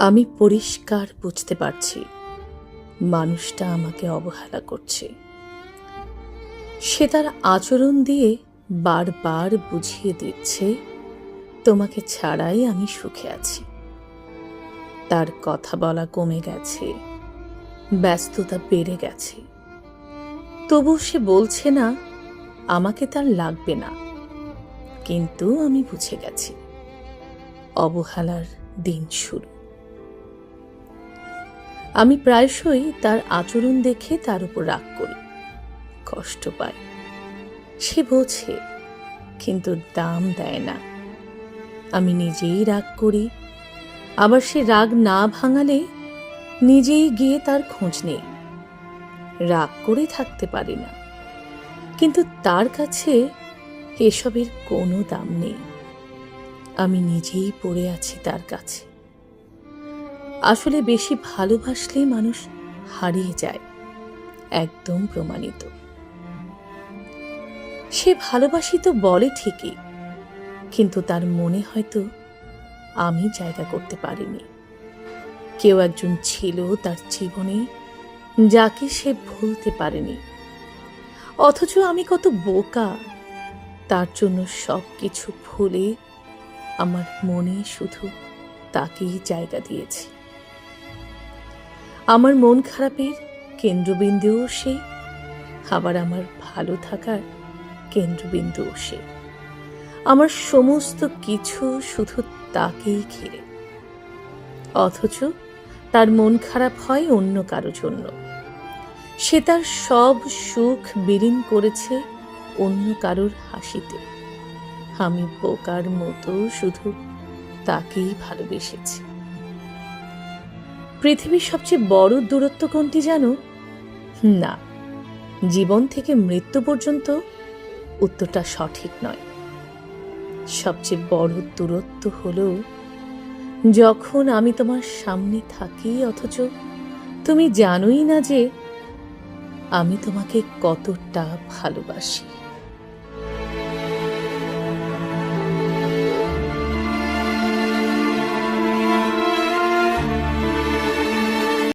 আমি পরিষ্কার বুঝতে পারছি মানুষটা আমাকে অবহেলা করছে। সে তার আচরণ দিয়ে বারবার বুঝিয়ে দিচ্ছে তোমাকে ছাড়াই আমি সুখে আছি। তার কথা বলা কমে গেছে, ব্যস্ততা বেড়ে গেছে, তবু সে বলছে না আমাকে তার লাগবে না। কিন্তু আমি বুঝে গেছি অবহেলার দিন শুরু। আমি প্রায়শই তার আচরণ দেখে তার উপর রাগ করি, কষ্ট পাই। সে বোঝে কিন্তু দাম দেয় না। আমি নিজেই রাগ করি, আবার সে রাগ না ভাঙালে নিজেই গিয়ে তার খোঁজ নেই। রাগ করে থাকতে পারি না, কিন্তু তার কাছে এসবের কোনো দাম নেই। আমি নিজেই পড়ে আছি তার কাছে। আসলে বেশি ভালোবাসলে মানুষ হারিয়ে যায়, একদম প্রমাণিত। সে ভালোবাসি তো বলে ঠিকই, কিন্তু তার মনে হয়তো আমি জায়গা করতে পারিনি। কেউ একজন ছিল তার জীবনে যাকে সে ভুলতে পারেনি, অথচ আমি কত বোকা। তার জন্য সব কিছু ভুলে আমার মনে শুধু তাকেই জায়গা দিয়েছি। আমার মন খারাপের কেন্দ্রবিন্দুও সে, আবার আমার ভালো থাকার কেন্দ্রবিন্দুও সে। আমার সমস্ত কিছু শুধু তাকেই ঘিরে, অথচ তার মন খারাপ হয় অন্য কারো জন্য। সে তার সব সুখ বিলীন করেছে অন্য কারোর হাসিতে। আমি বোকার মতো শুধু তাকেই ভালোবেসেছি। পৃথিবীর সবচেয়ে বড় দূরত্ব কোনটি জানো? না, জীবন থেকে মৃত্যু পর্যন্ত উত্তরটা সঠিক নয়। সবচেয়ে বড় দূরত্ব হলো যখন আমি তোমার সামনে থাকি, অথচ তুমি জানোই না যে আমি তোমাকে কতটা ভালোবাসি।